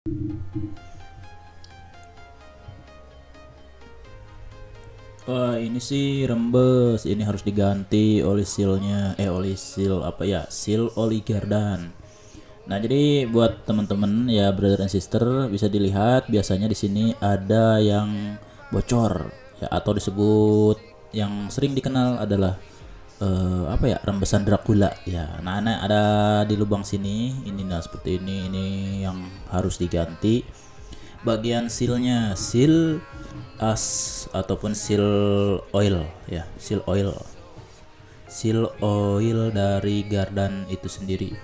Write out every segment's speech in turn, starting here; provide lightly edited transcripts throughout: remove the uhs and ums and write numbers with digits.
Wah, ini sih rembes. Ini harus diganti oli sealnya. Oli seal apa ya? Seal oli gardan. Nah, jadi buat teman-teman ya brother and sister bisa dilihat biasanya di sini ada yang bocor ya atau disebut yang sering dikenal adalah apa ya? Rembesan Dracula ya. Nah, ada di lubang sini. Ini nah seperti ini yang harus diganti bagian sealnya, seal as ataupun seal oil ya, seal oil dari gardan itu sendiri.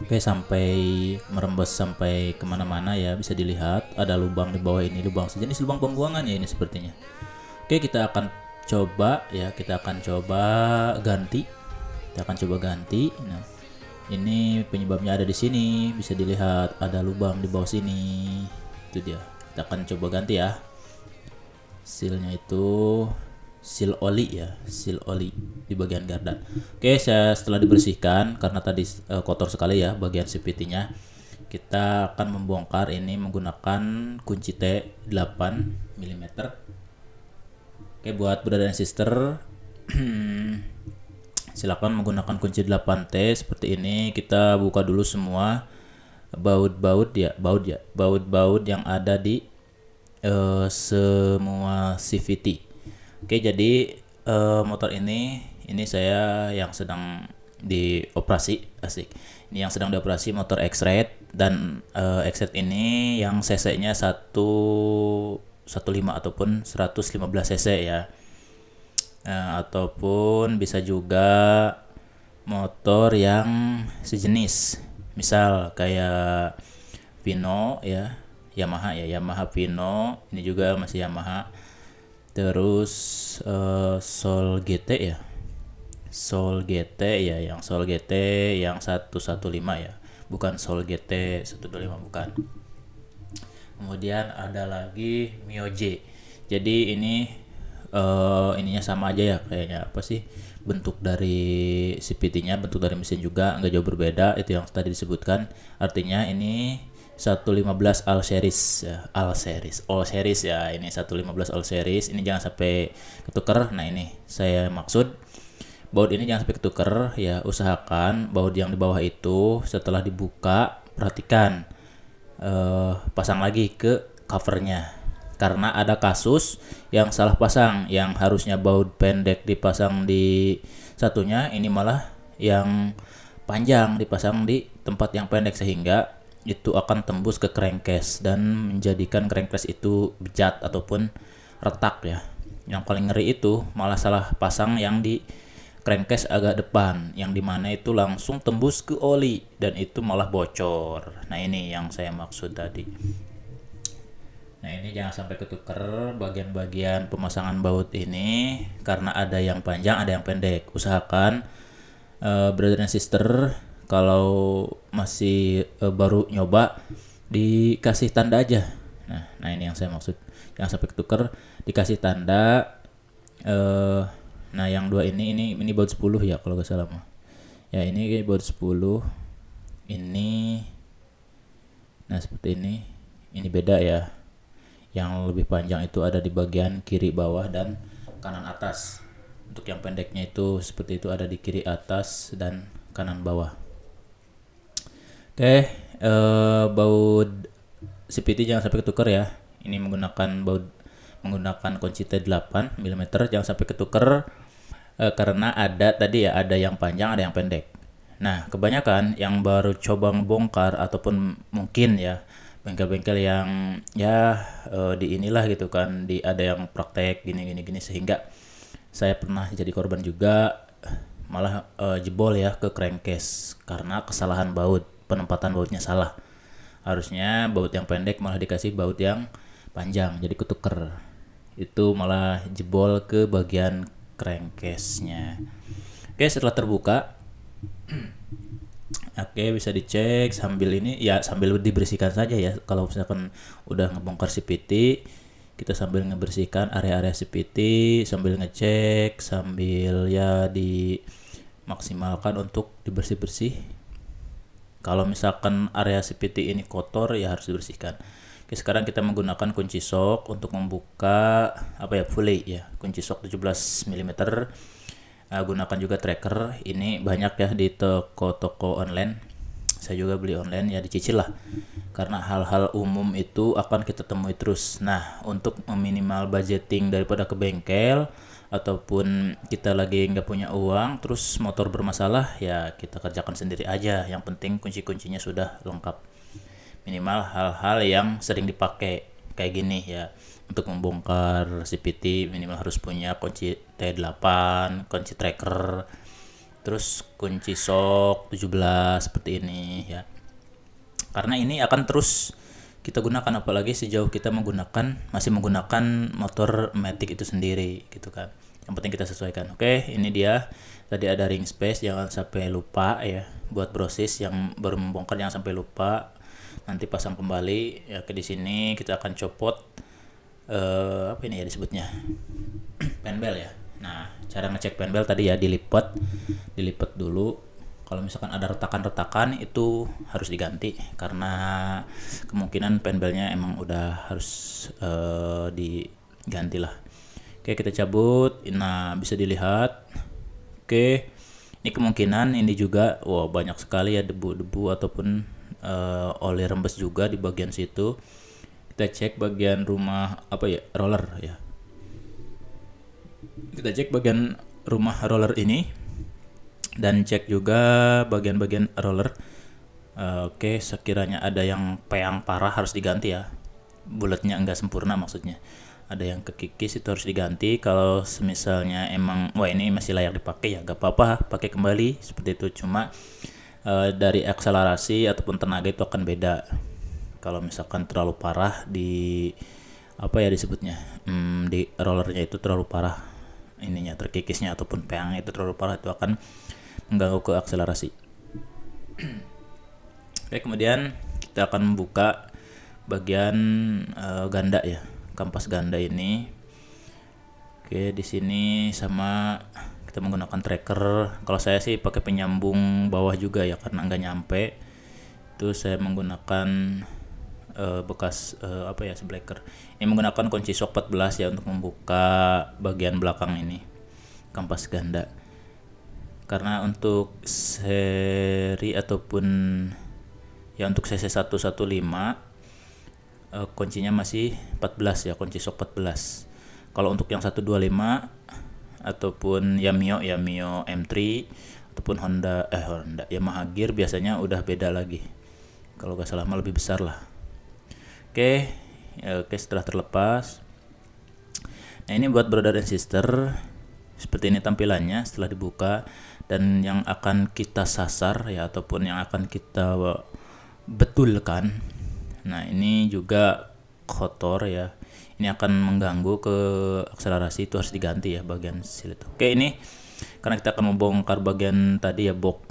Oke, sampai merembes sampai kemana-mana ya, bisa dilihat ada lubang di bawah ini, lubang sejenis lubang pembuangan ya ini sepertinya. Oke, kita akan coba ganti, nah ini penyebabnya ada di sini, bisa dilihat ada lubang di bawah sini, itu dia. Kita akan coba ganti ya. Sealnya itu seal oli ya, seal oli di bagian gardan. Oke, setelah dibersihkan karena tadi kotor sekali ya bagian CVT-nya, kita akan membongkar ini menggunakan kunci T 8 mm. Oke, buat brother dan sister silakan menggunakan kunci 8T seperti ini. Kita buka dulu semua baut-baut yang ada di semua CVT. Oke, jadi motor ini saya yang sedang dioperasi, asik. Ini yang sedang dioperasi motor X-Rate dan X-Rate ini yang cc-nya 115 ataupun 115 cc ya. Ataupun bisa juga motor yang sejenis, misal kayak Vino ya, Yamaha Vino, ini juga masih Yamaha. Terus Soul GT ya, yang Soul GT yang 115 ya, bukan Soul GT 125, bukan. Kemudian ada lagi Mio J. Jadi ininya sama aja ya, kayaknya apa sih, bentuk dari CVT-nya, bentuk dari mesin juga nggak jauh berbeda, itu yang tadi disebutkan. Artinya ini 115 all series ya, all series ya, ini 115 all series. Ini jangan sampai ketuker. Nah, ini saya maksud baut ini jangan sampai ketuker ya. Usahakan baut yang di bawah itu setelah dibuka, perhatikan pasang lagi ke covernya, karena ada kasus yang salah pasang, yang harusnya baut pendek dipasang di satunya, ini malah yang panjang dipasang di tempat yang pendek, sehingga itu akan tembus ke crankcase dan menjadikan crankcase itu bejat ataupun retak ya. Yang paling ngeri itu malah salah pasang yang di crankcase agak depan, yang dimana itu langsung tembus ke oli dan itu malah bocor. Nah, ini yang saya maksud tadi. Nah, ini jangan sampai ketuker bagian-bagian pemasangan baut ini, karena ada yang panjang ada yang pendek. Usahakan brother and sister kalau masih baru nyoba dikasih tanda aja. Nah ini yang saya maksud, jangan sampai ketuker, dikasih tanda. Nah, yang dua ini baut 10 ya kalau gak salah mah. Ya, ini baut 10. Ini nah seperti ini. Ini beda ya. Yang lebih panjang itu ada di bagian kiri bawah dan kanan atas. Untuk yang pendeknya itu seperti itu, ada di kiri atas dan kanan bawah. Oke, baut CVT jangan sampai ketuker ya. Ini menggunakan kunci T8 mm, jangan sampai ketuker karena ada tadi ya, ada yang panjang ada yang pendek. Nah, kebanyakan yang baru coba ngebongkar ataupun mungkin ya bengkel-bengkel yang ya di inilah gitu kan, ada yang praktek gini sehingga saya pernah jadi korban juga, malah jebol ya ke crankcase karena kesalahan baut, penempatan bautnya salah. Harusnya baut yang pendek malah dikasih baut yang panjang, jadi ketuker. Itu malah jebol ke bagian crankcase-nya. Oke, setelah terbuka oke, bisa dicek sambil ini ya, sambil dibersihkan saja ya. Kalau misalkan udah ngebongkar CVT, kita sambil ngebersihkan area-area CVT, sambil ngecek, sambil ya dimaksimalkan untuk dibersih-bersih. Kalau misalkan area CPT ini kotor ya harus dibersihkan. Oke, sekarang kita menggunakan kunci sok untuk membuka pulley ya, kunci sok 17 mm. Gunakan juga tracker, ini banyak ya di toko-toko online. Saya juga beli online ya, dicicil lah. Karena hal-hal umum itu akan kita temui terus. Nah, untuk meminimal budgeting daripada ke bengkel ataupun kita lagi nggak punya uang terus motor bermasalah, ya kita kerjakan sendiri aja. Yang penting kunci-kuncinya sudah lengkap, minimal hal-hal yang sering dipakai kayak gini ya. Untuk membongkar CPT minimal harus punya kunci T8, kunci tracker, terus kunci sok 17 seperti ini ya, karena ini akan terus kita gunakan, apalagi sejauh kita masih menggunakan motor Matic itu sendiri gitu kan. Yang penting kita sesuaikan. Oke, ini dia tadi ada ring space, jangan sampai lupa ya. Buat brosis yang baru membongkar jangan sampai lupa, nanti pasang kembali ya. Ke di sini kita akan copot apa ini ya disebutnya penbel ya. Nah, cara ngecek penbel tadi ya, dilipat dulu. Kalau misalkan ada retakan-retakan itu harus diganti, karena kemungkinan penbelnya emang udah harus diganti lah. Oke, kita cabut. Nah, bisa dilihat. Oke, ini kemungkinan ini juga banyak sekali ya debu-debu ataupun oli rembes juga di bagian situ. Kita cek bagian rumah roller ya. Kita cek bagian rumah roller ini dan cek juga bagian-bagian roller. Oke, sekiranya ada yang peang parah harus diganti ya, bulatnya enggak sempurna maksudnya, ada yang kekikis itu harus diganti. Kalau semisalnya emang ini masih layak dipakai ya gak apa-apa, pakai kembali seperti itu. Cuma dari akselerasi ataupun tenaga itu akan beda. Kalau misalkan terlalu parah di disebutnya di rollernya itu terlalu parah, ininya terkikisnya ataupun peangnya itu terlalu parah, itu akan mengganggu ke akselerasi. Oke, kemudian kita akan membuka bagian ganda ya, kampas ganda ini. Oke, di sini sama kita menggunakan tracker. Kalau saya sih pakai penyambung bawah juga ya, karena nggak nyampe. Itu saya menggunakan bekas sebleker. Ini menggunakan kunci sok 14 ya untuk membuka bagian belakang ini kampas ganda. Karena untuk seri ataupun ya untuk CC 115 kuncinya masih 14 ya, kunci sok 14. Kalau untuk yang 125 ataupun Mio M3 ataupun Honda Yamaha Gear biasanya udah beda lagi. Kalau gak salah lebih besar lah. Oke, setelah terlepas. Nah, ini buat brother dan sister. Seperti ini tampilannya setelah dibuka, dan yang akan kita sasar ya ataupun yang akan kita betulkan. Nah, ini juga kotor ya. Ini akan mengganggu ke akselerasi, itu harus diganti ya bagian silet. Oke, ini karena kita akan membongkar bagian tadi ya, box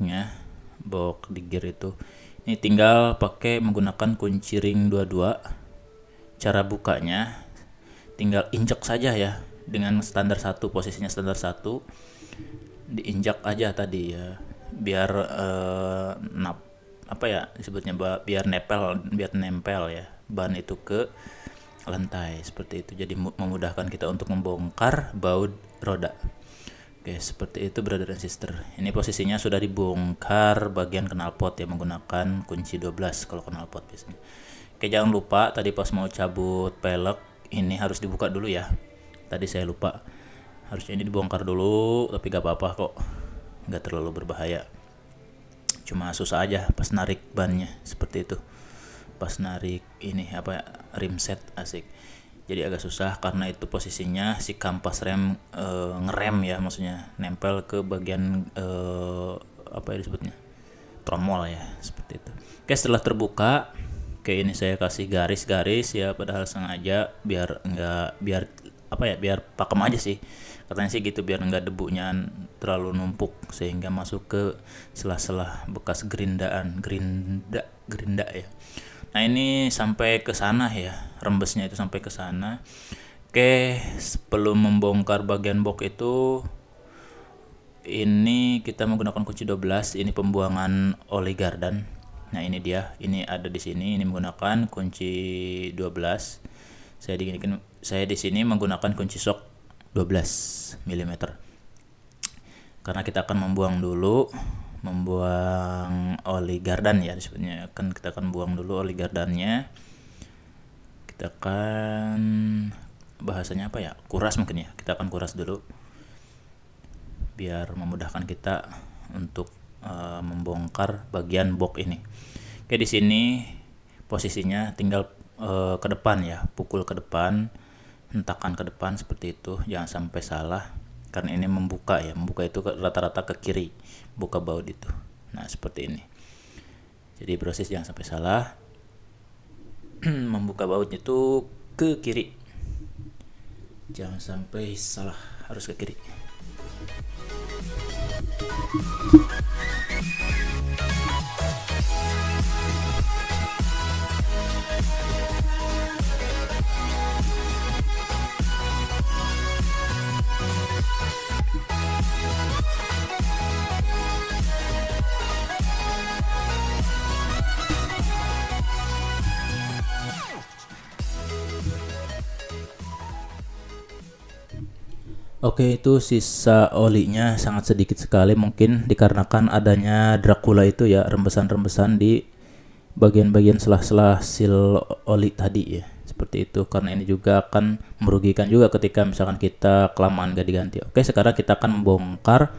di gear itu. Ini tinggal pakai menggunakan kunci ring 22. Cara bukanya tinggal injak saja ya, dengan standar 1, posisinya standar 1. Diinjak aja tadi ya, biar disebutnya biar nempel ya ban itu ke lantai seperti itu. Jadi memudahkan kita untuk membongkar baut roda. Oke, seperti itu brother dan sister. Ini posisinya sudah dibongkar bagian knalpot ya, menggunakan kunci 12 kalau knalpot biasanya. Oke, jangan lupa tadi pas mau cabut pelek ini harus dibuka dulu ya. Tadi saya lupa. Harusnya ini dibongkar dulu, tapi gak apa-apa kok. Gak terlalu berbahaya. Cuma susah aja pas narik bannya seperti itu. Pas narik ini rim set asik. Jadi agak susah karena itu posisinya si kampas rem ngerem ya, maksudnya nempel ke bagian disebutnya tromol ya, seperti itu. Oke, setelah terbuka, ini saya kasih garis-garis ya, padahal sengaja biar pakem aja sih. Katanya sih gitu, biar enggak debunya terlalu numpuk sehingga masuk ke sela-sela bekas gerinda ya. Nah, ini sampai ke sana ya, rembesnya itu sampai ke sana. Oke, sebelum membongkar bagian box itu, ini kita menggunakan kunci 12. Ini pembuangan oli gardan. Nah, ini dia, ini ada di sini, ini menggunakan kunci 12. Saya di sini menggunakan kunci shock 12 mm. Karena kita akan membuang oli gardan ya disebutnya. Kita akan buang dulu oli gardannya. Kita akan, bahasanya apa ya? Kuras mungkin ya. Kita akan kuras dulu biar memudahkan kita untuk membongkar bagian box ini. Oke, di sini posisinya tinggal ke depan ya, pukul ke depan, hentakan ke depan seperti itu, jangan sampai salah karena ini membuka ya, membuka itu rata-rata ke kiri, buka baut itu. Nah, seperti ini. Jadi proses jangan sampai salah. Membuka baut itu ke kiri. Jangan sampai salah, harus ke kiri. Oke, itu sisa olinya sangat sedikit sekali, mungkin dikarenakan adanya Dracula itu ya, rembesan-rembesan di bagian-bagian sela-sela sil oli tadi ya, seperti itu. Karena ini juga akan merugikan juga ketika misalkan kita kelamaan gak diganti. Oke, sekarang kita akan membongkar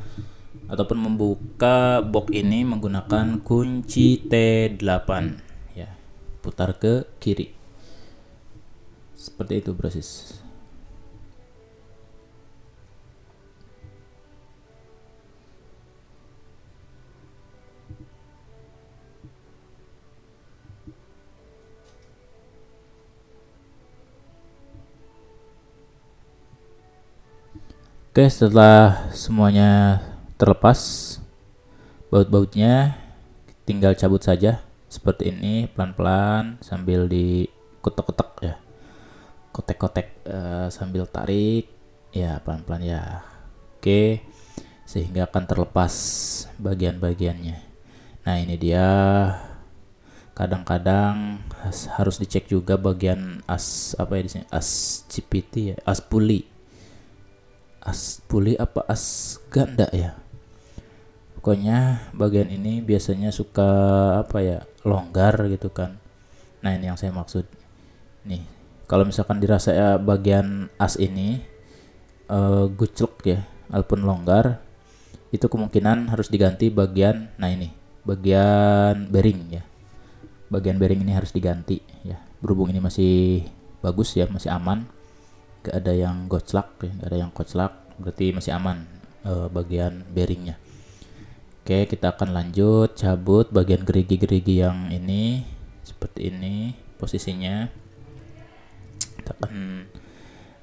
ataupun membuka box ini menggunakan kunci T8 ya, putar ke kiri seperti itu proses. Oke, setelah semuanya terlepas baut-bautnya, tinggal cabut saja seperti ini, pelan-pelan sambil dikotek-kotek ya, kotek-kotek sambil tarik ya, pelan-pelan ya. Oke, sehingga akan terlepas bagian-bagiannya. Nah, ini dia. Kadang-kadang harus dicek juga bagian as apa ya di sini, as CPT ya, as puli apa as ganda ya, pokoknya bagian ini biasanya suka apa ya, longgar gitu kan. Nah, ini yang saya maksud nih, kalau misalkan dirasa ya bagian as ini guclek ya ataupun longgar, itu kemungkinan harus diganti bagian, nah ini bagian bearing ya, bagian bearing ini harus diganti ya. Berhubung ini masih bagus ya, masih aman, gak ada yang goclak ya, gak ada yang koclak, berarti masih aman bagian bearingnya. Oke, kita akan lanjut cabut bagian gerigi-gerigi yang ini seperti ini posisinya. Kita akan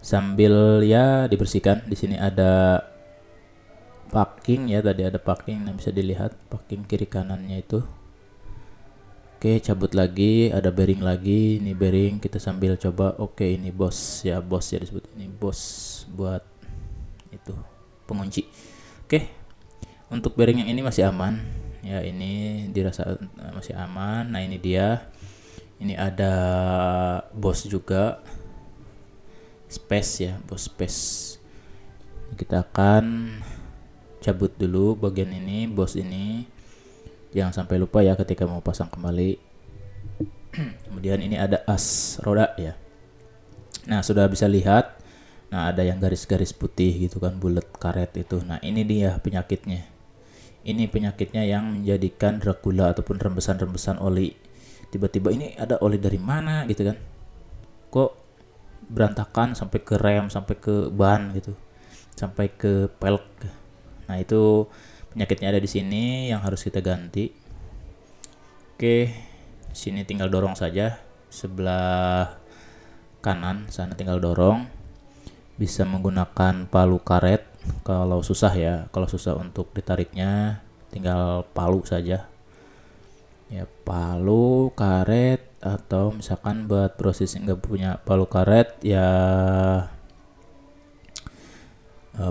sambil ya dibersihkan. Di sini ada packing ya, tadi ada packing, nah bisa dilihat packing kiri kanannya itu. Oke, cabut lagi, ada bearing lagi. Ini bearing kita sambil coba. Oke, ini bos ya disebut ini bos buat itu pengunci. Oke, untuk bearing yang ini masih aman ya, ini dirasa masih aman. Nah, ini dia, ini ada bos juga, space ya, bos space. Kita akan cabut dulu bagian ini, bos ini. Jangan sampai lupa ya ketika mau pasang kembali. Kemudian ini ada as roda ya. Nah, sudah bisa lihat. Nah, ada yang garis-garis putih gitu kan, bulat karet itu. Nah, ini dia penyakitnya. Ini penyakitnya yang menjadikan Dracula ataupun rembesan-rembesan oli. Tiba-tiba ini ada oli dari mana gitu kan. Kok berantakan sampai ke rem, sampai ke ban gitu. Sampai ke pelek. Nah, itu penyakitnya ada di sini yang harus kita ganti. Oke, sini tinggal dorong saja, sebelah kanan sana tinggal dorong. Bisa menggunakan palu karet kalau susah ya. Kalau susah untuk ditariknya tinggal palu saja. Ya, palu karet, atau misalkan buat proses nggak punya palu karet ya,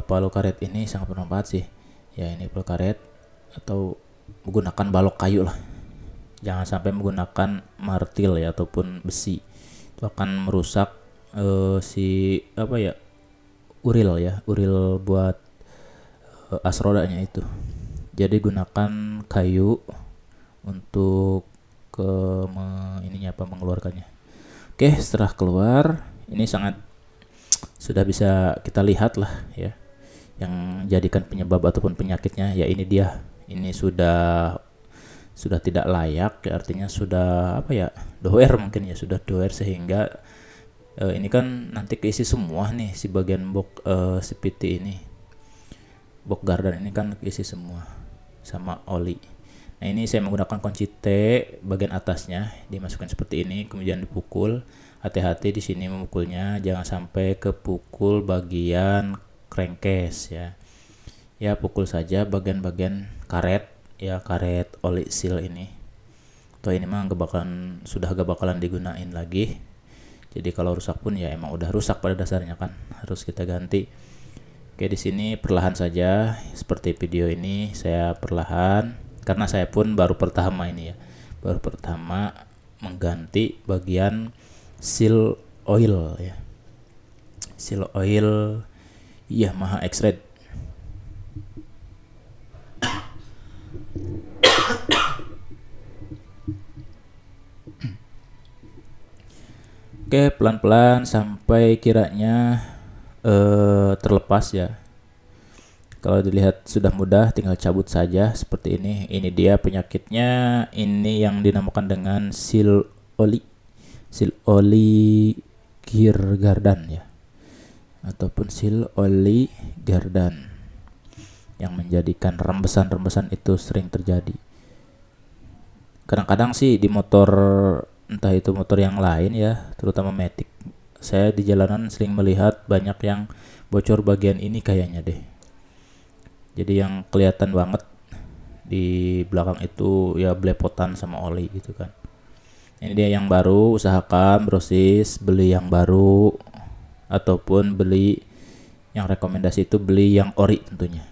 palu karet ini sangat bermanfaat sih. Ya, ini palu karet atau menggunakan balok kayu lah. Jangan sampai menggunakan martil ya ataupun besi. Itu akan merusak si apa ya, uril ya, uril buat as rodanya itu. Jadi gunakan kayu untuk ininya apa, mengeluarkannya. Oke, setelah keluar ini sangat sudah bisa kita lihat lah ya, yang jadikan penyebab ataupun penyakitnya ya ini dia. Ini sudah tidak layak ya, artinya sudah apa ya, doer mungkin ya, sudah doer sehingga ini kan nanti keisi semua nih si bagian box CPT ini, box gardan ini kan keisi semua sama oli. Nah ini saya menggunakan kunci T bagian atasnya, dimasukkan seperti ini, kemudian dipukul. Hati-hati di sini memukulnya, jangan sampai kepukul bagian crankcase ya. Ya pukul saja bagian-bagian karet ya, karet oli seal ini. Tuh ini mah sudah gak bakalan digunain lagi. Jadi kalau rusak pun ya emang udah rusak pada dasarnya kan, harus kita ganti. Oke, di sini perlahan saja seperti video ini saya perlahan, karena saya pun baru pertama ini ya, baru pertama mengganti bagian seal oil ya, seal oil Yamaha X-Red. Oke, pelan-pelan sampai kiranya terlepas ya. Kalau dilihat sudah mudah, tinggal cabut saja seperti ini. Ini dia penyakitnya, ini yang dinamakan dengan seal oli gear gardan ya, ataupun seal oli gardan, yang menjadikan rembesan-rembesan itu sering terjadi. Kadang-kadang sih di motor, entah itu motor yang lain ya, terutama Matic, saya di jalanan sering melihat banyak yang bocor bagian ini kayaknya deh. Jadi yang kelihatan banget di belakang itu ya belepotan sama oli gitu kan. Ini dia yang baru, usahakan brosis beli yang baru, ataupun beli yang rekomendasi itu beli yang ori tentunya.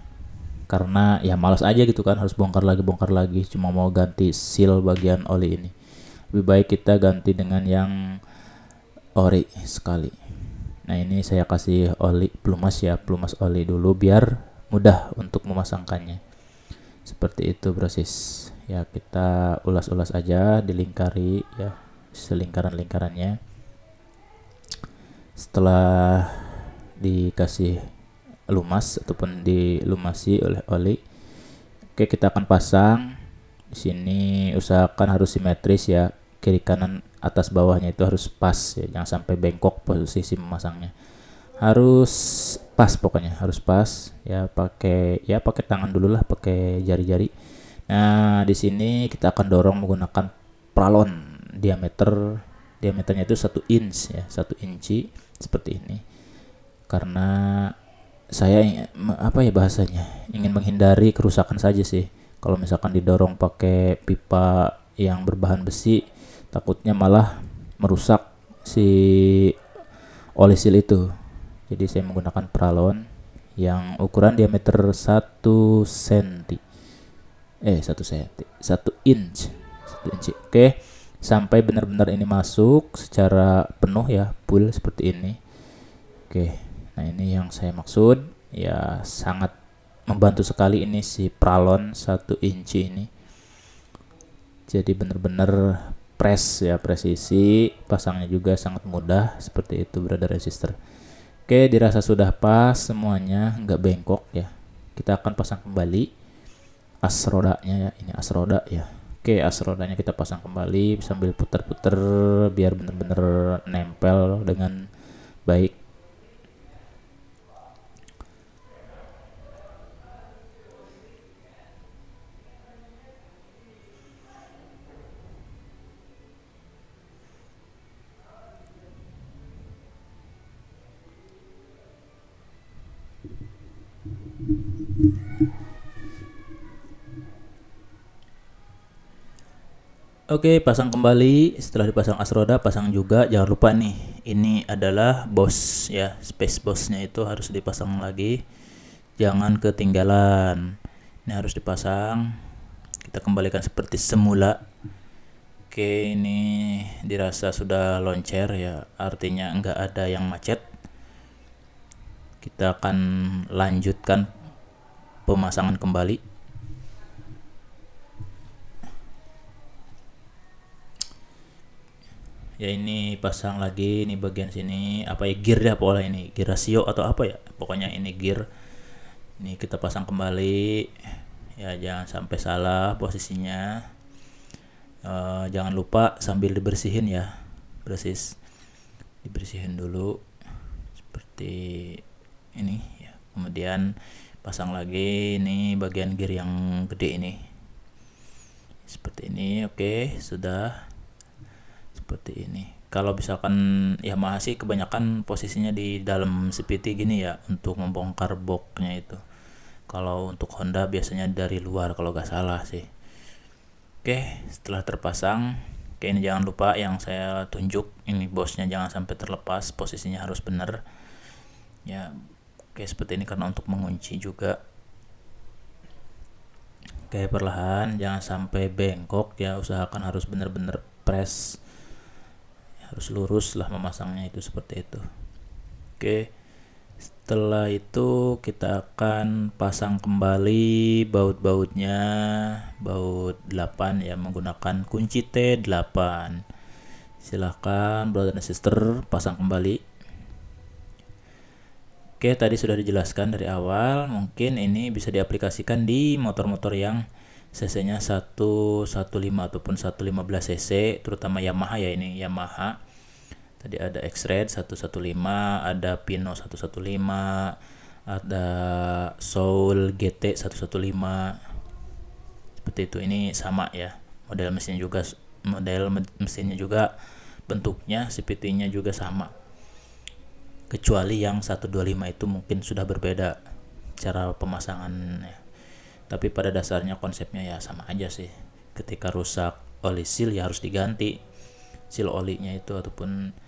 Karena ya malas aja gitu kan, harus bongkar lagi cuma mau ganti seal bagian oli ini. Lebih baik kita ganti dengan yang ori sekali. Nah ini saya kasih oli pelumas ya, pelumas oli dulu biar mudah untuk memasangkannya. Seperti itu brosis ya, kita ulas-ulas aja, dilingkari ya selingkaran-lingkarannya. Setelah dikasih lumas ataupun dilumasi oleh oli, oke kita akan pasang. Di sini usahakan harus simetris ya, kiri kanan atas bawahnya itu harus pas ya, jangan sampai bengkok posisi memasangnya. Harus pas, pokoknya harus pas ya, pakai tangan dulu lah, pakai jari-jari. Nah di sini kita akan dorong menggunakan pralon, diameternya itu 1 inch ya, 1 inci seperti ini. Karena saya apa ya bahasanya, ingin menghindari kerusakan saja sih. Kalau misalkan didorong pakai pipa yang berbahan besi, takutnya malah merusak si oli seal itu. Jadi saya menggunakan pralon yang ukuran diameter 1 cm. 1 inch. Oke, sampai benar-benar ini masuk secara penuh ya, full seperti ini. Oke. Nah, ini yang saya maksud ya, sangat membantu sekali ini si pralon 1 inci ini. Jadi benar-benar press ya, presisi, pasangnya juga sangat mudah seperti itu brother and sister. Oke, dirasa sudah pas semuanya, nggak bengkok ya. Kita akan pasang kembali as rodanya ya, ini as roda ya. Oke, as rodanya kita pasang kembali sambil putar-putar biar benar-benar nempel dengan baik. Oke, pasang kembali. Setelah dipasang as roda, pasang juga, jangan lupa nih, ini adalah bos ya, space bosnya itu harus dipasang lagi, jangan ketinggalan. Ini harus dipasang, kita kembalikan seperti semula. Oke, ini dirasa sudah loncer ya, artinya enggak ada yang macet. Kita akan lanjutkan pemasangan kembali. Ya, ini pasang lagi, ini bagian sini apa ya, gear ya, pola ini gear rasio atau apa ya, pokoknya ini gear. Ini kita pasang kembali ya, jangan sampai salah posisinya. Jangan lupa sambil dibersihin ya, dibersihin dulu seperti ini ya. Kemudian pasang lagi ini bagian gear yang gede ini seperti ini. Oke, sudah seperti ini. Kalau misalkan Yamaha sih kebanyakan posisinya di dalam CVT gini ya, untuk membongkar boxnya itu. Kalau untuk Honda biasanya dari luar kalau nggak salah sih. Oke, setelah terpasang, oke, ini jangan lupa yang saya tunjuk, ini bosnya jangan sampai terlepas, posisinya harus benar ya. Oke, seperti ini karena untuk mengunci juga. Oke, perlahan, jangan sampai bengkok ya, usahakan harus benar-benar press, harus lurus lah memasangnya itu, seperti itu. Oke, setelah itu kita akan pasang kembali baut-bautnya, baut 8 ya, menggunakan kunci T8. Silahkan brother dan sister pasang kembali. Oke, tadi sudah dijelaskan dari awal, mungkin ini bisa diaplikasikan di motor-motor yang cc-nya 115 ataupun 115 cc, terutama Yamaha ya, ini Yamaha. Tadi ada X-Red 115, ada Pino 115, ada Soul GT 115. Seperti itu, ini sama ya. Model mesinnya juga bentuknya, CVT-nya juga sama. Kecuali yang 125 itu mungkin sudah berbeda cara pemasangannya. Tapi pada dasarnya konsepnya ya sama aja sih. Ketika rusak oli seal ya harus diganti seal olinya itu, ataupun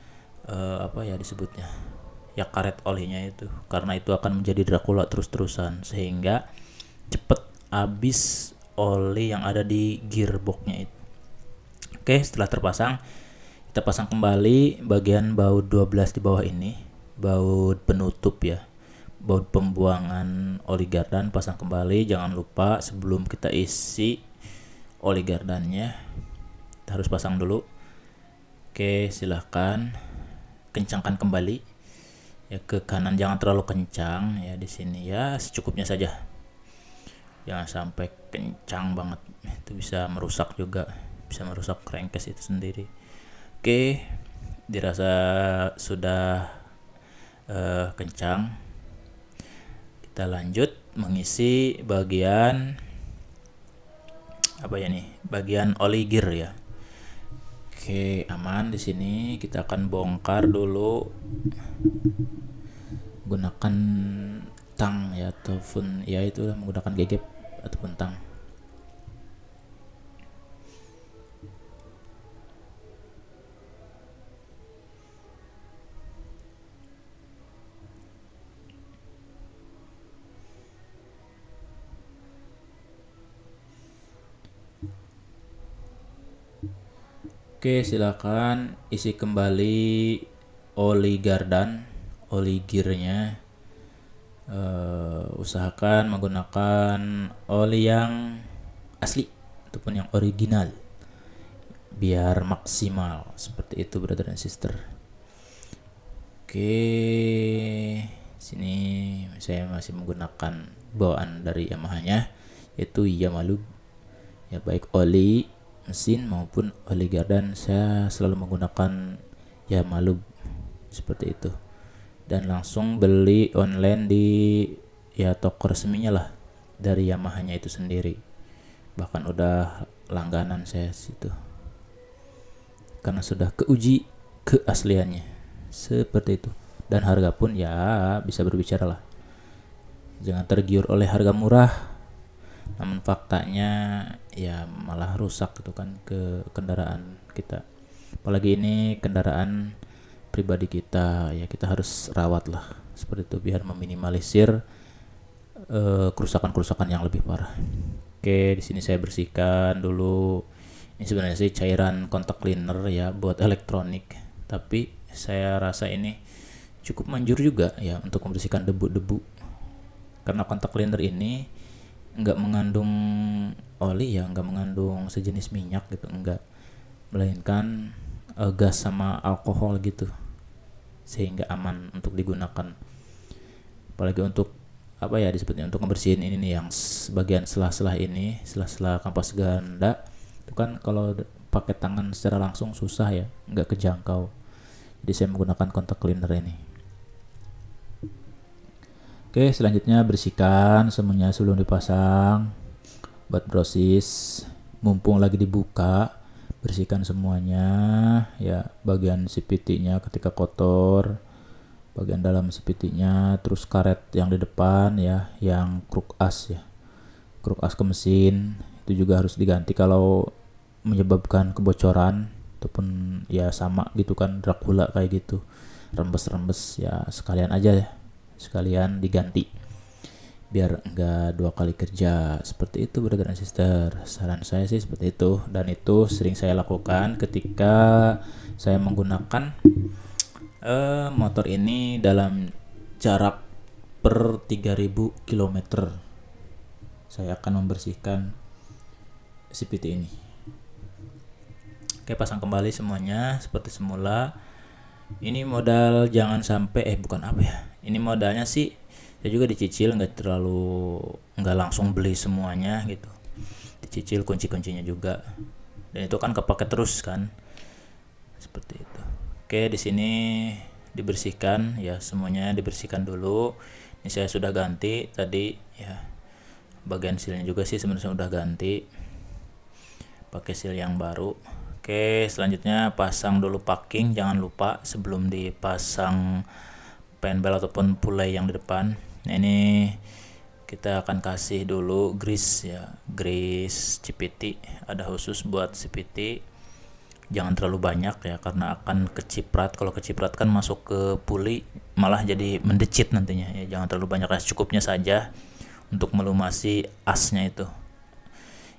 apa ya disebutnya ya, karet olinya itu, karena itu akan menjadi Dracula terus-terusan sehingga cepet habis oli yang ada di gearboxnya itu. Oke, setelah terpasang kita pasang kembali bagian baut 12 di bawah ini, baut penutup ya, baut pembuangan oli gardan. Pasang kembali, jangan lupa sebelum kita isi oli gardannya kita harus pasang dulu. Oke, silahkan kencangkan kembali ya, ke kanan, jangan terlalu kencang ya, di sini ya secukupnya saja, jangan sampai kencang banget, itu bisa merusak juga, bisa merusak crankcase itu sendiri. Oke, dirasa sudah kencang, kita lanjut mengisi bagian apa ya nih, bagian oli gear ya. Oke, aman di sini. Kita akan bongkar dulu gunakan tang ya, ataupun ya itu menggunakan gegep ataupun tang. Oke, silakan isi kembali oli gardan, oli gearnya. Usahakan menggunakan oli yang asli ataupun yang original biar maksimal, seperti itu brother dan sister. Oke, sini saya masih menggunakan bawaan dari Yamaha-nya, yaitu Yamalub ya, baik oli mesin maupun oli gardan saya selalu menggunakan Yamalub seperti itu, dan langsung beli online di ya toko resminya lah dari Yamaha-nya itu sendiri, bahkan udah langganan saya situ karena sudah keuji keasliannya seperti itu, dan harga pun ya bisa berbicara lah, jangan tergiur oleh harga murah namun faktanya ya malah rusak gitu kan ke kendaraan kita, apalagi ini kendaraan pribadi kita ya, kita harus rawat lah seperti itu biar meminimalisir kerusakan-kerusakan yang lebih parah. Oke, di sini saya bersihkan dulu Ini sebenarnya sih cairan kontak cleaner ya buat elektronik, tapi saya rasa ini cukup manjur juga ya untuk membersihkan debu-debu, karena kontak cleaner ini nggak mengandung oli ya, nggak mengandung sejenis minyak gitu, enggak, melainkan gas sama alkohol gitu, sehingga aman untuk digunakan. Apalagi untuk apa ya disebutnya, untuk ngebersihin ini nih yang bagian sela-sela ini, sela-sela kampas ganda itu kan kalau pakai tangan secara langsung susah ya, nggak kejangkau. Jadi saya menggunakan kontak cleaner ini. Oke, selanjutnya bersihkan semuanya sebelum dipasang. Buat brosis, mumpung lagi dibuka, bersihkan semuanya ya, bagian CVT-nya ketika kotor, bagian dalam CVT-nya, terus karet yang di depan ya, yang kruk as ya, kruk as ke mesin itu juga harus diganti kalau menyebabkan kebocoran ataupun ya sama gitu kan, Dracula kayak gitu, rembes-rembes ya, sekalian aja ya, sekalian diganti biar enggak dua kali kerja. Seperti itu brother dan sister, saran saya sih seperti itu, dan itu sering saya lakukan ketika saya menggunakan motor ini dalam jarak per 3000 km saya akan membersihkan CVT ini. Oke, pasang kembali semuanya seperti semula. Ini modal jangan sampai bukan apa ya, ini modalnya sih saya juga dicicil, nggak langsung beli semuanya gitu, dicicil kunci-kuncinya juga, dan itu kan kepake terus kan, seperti itu. Oke, di sini dibersihkan ya, semuanya dibersihkan dulu. Ini saya sudah ganti tadi ya, bagian sealnya juga sih sebenarnya udah ganti pakai seal yang baru. Oke, selanjutnya pasang dulu packing, jangan lupa sebelum dipasang penbel ataupun pulai yang di depan. Nah, ini kita akan kasih dulu grease ya, grease CVT, ada khusus buat CVT. Jangan terlalu banyak ya, karena akan keciprat. Kalau keciprat kan masuk ke puli malah jadi mendecit nantinya ya. Jangan terlalu banyak, secukupnya saja untuk melumasi asnya itu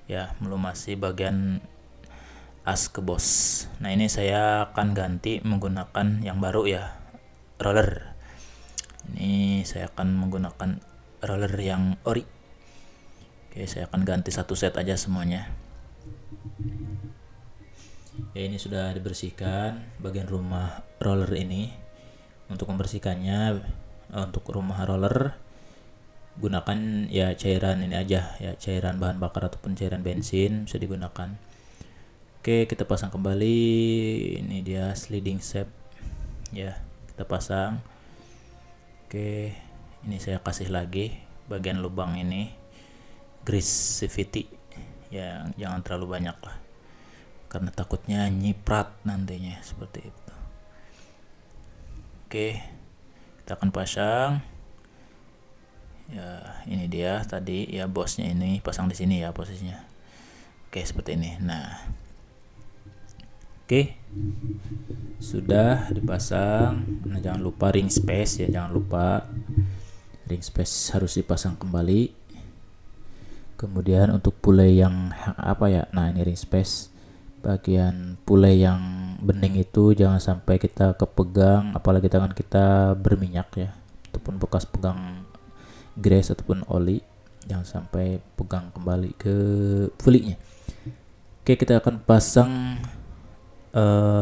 ya, melumasi bagian as ke bos. Nah, ini saya akan ganti menggunakan yang baru ya, roller. Ini saya akan menggunakan roller yang ori. Oke, saya akan ganti satu set aja semuanya. Ya, ini sudah dibersihkan bagian rumah roller ini. Untuk membersihkannya, untuk rumah roller gunakan ya cairan ini aja ya, cairan bahan bakar ataupun cairan bensin bisa digunakan. Oke, kita pasang kembali. Ini dia sliding shaft ya, kita pasang. Oke, ini saya kasih lagi bagian lubang ini grease CVT ya, jangan terlalu banyak lah, karena takutnya nyiprat nantinya, seperti itu. Oke, kita akan pasang ya. Ini dia tadi ya, bosnya ini pasang di sini ya posisinya. Oke, seperti ini. Nah, oke, sudah dipasang. Nah, jangan lupa ring space ya, jangan lupa ring space harus dipasang kembali. Kemudian untuk pulai yang apa ya, nah ini ring space, bagian pulai yang bening itu jangan sampai kita kepegang, apalagi tangan kita berminyak ya, ataupun bekas pegang grease ataupun oli, jangan sampai pegang kembali ke pulinya. Oke, kita akan pasang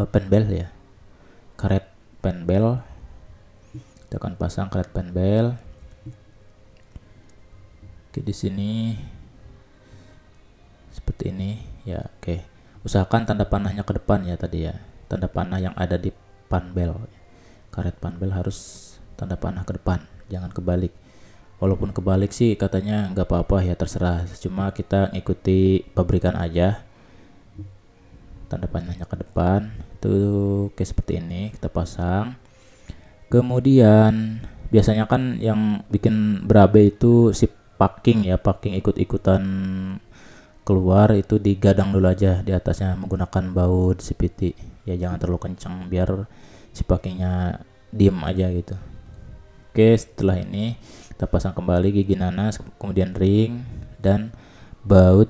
penbel ya, karet penbel. Kita akan pasang karet penbel. Oke, di sini seperti ini ya. Oke, usahakan tanda panahnya ke depan ya tadi ya, tanda panah yang ada di panbel. Karet panbel harus tanda panah ke depan, jangan kebalik. Walaupun kebalik sih katanya nggak apa-apa ya, terserah, cuma kita ngikuti pabrikan aja. Tanda panahnya ke depan tuh, kayak seperti ini kita pasang. Kemudian biasanya kan yang bikin berabe itu si packing ya, packing ikut-ikutan keluar, itu digadang dulu aja di atasnya menggunakan baut CVT ya, jangan terlalu kencang biar si packingnya diem aja gitu. Oke, setelah ini kita pasang kembali gigi nanas, kemudian ring dan baut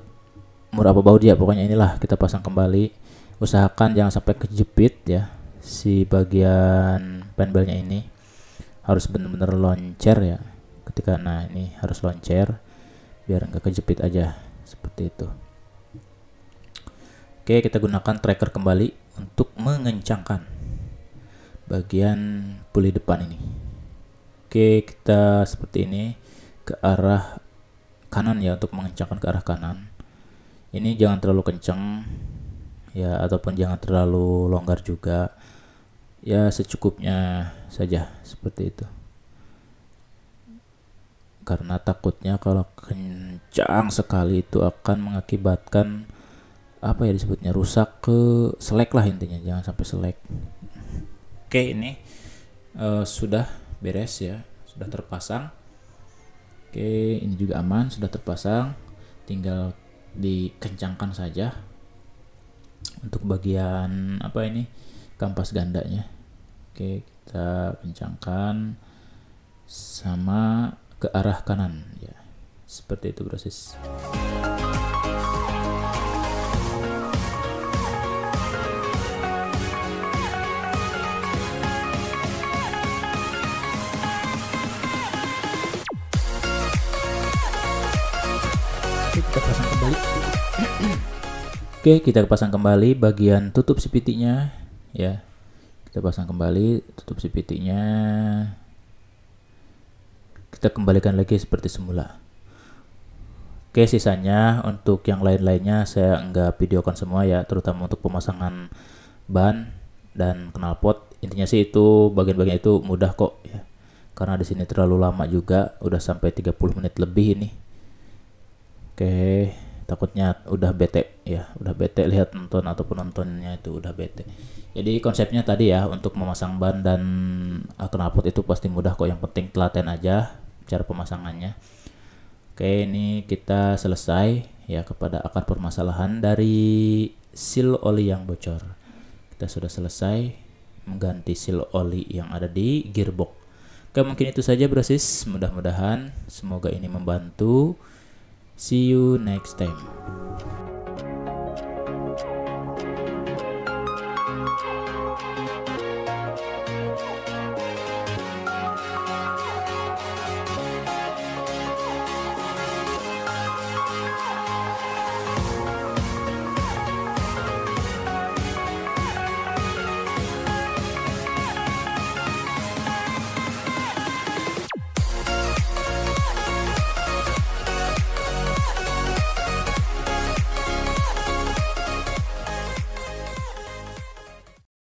murah apa baut ya, pokoknya inilah kita pasang kembali. Usahakan jangan sampai kejepit ya, si bagian panelnya ini harus benar-benar loncer ya ketika, nah ini harus loncer biar nggak kejepit aja seperti itu. Oke, kita gunakan tracker kembali untuk mengencangkan bagian puli depan ini. Oke, kita seperti ini ke arah kanan ya, untuk mengencangkan ke arah kanan. Ini jangan terlalu kencang ya, ataupun jangan terlalu longgar juga ya, secukupnya saja seperti itu, karena takutnya kalau kencang sekali itu akan mengakibatkan apa ya disebutnya, rusak ke selek lah intinya, jangan sampai selek. Oke, ini sudah beres ya, sudah terpasang. Oke, ini juga aman, sudah terpasang, tinggal dikencangkan saja untuk bagian apa ini, kampas gandanya. Oke, kita kencangkan sama ke arah kanan ya, seperti itu proses. Kita pasang kembali. Oke, kita pasang kembali bagian tutup CVT-nya ya. Kita pasang kembali tutup CVT-nya. Kita kembalikan lagi seperti semula. Oke, sisanya untuk yang lain-lainnya saya enggak videokan semua ya, terutama untuk pemasangan ban dan knalpot. Intinya sih itu bagian-bagian itu mudah kok ya. Karena di sini terlalu lama juga, udah sampai 30 menit lebih ini. Oke, takutnya udah bete ya, udah bete lihat nonton ataupun nontonnya itu udah bete. Jadi konsepnya tadi ya, untuk memasang ban dan knalpot itu pasti mudah kok, yang penting telaten aja cara pemasangannya. Oke, ini kita selesai ya kepada akar permasalahan dari seal oli yang bocor. Kita sudah selesai mengganti seal oli yang ada di gearbox. Oke, mungkin itu saja brosis, mudah-mudahan semoga ini membantu. See you next time.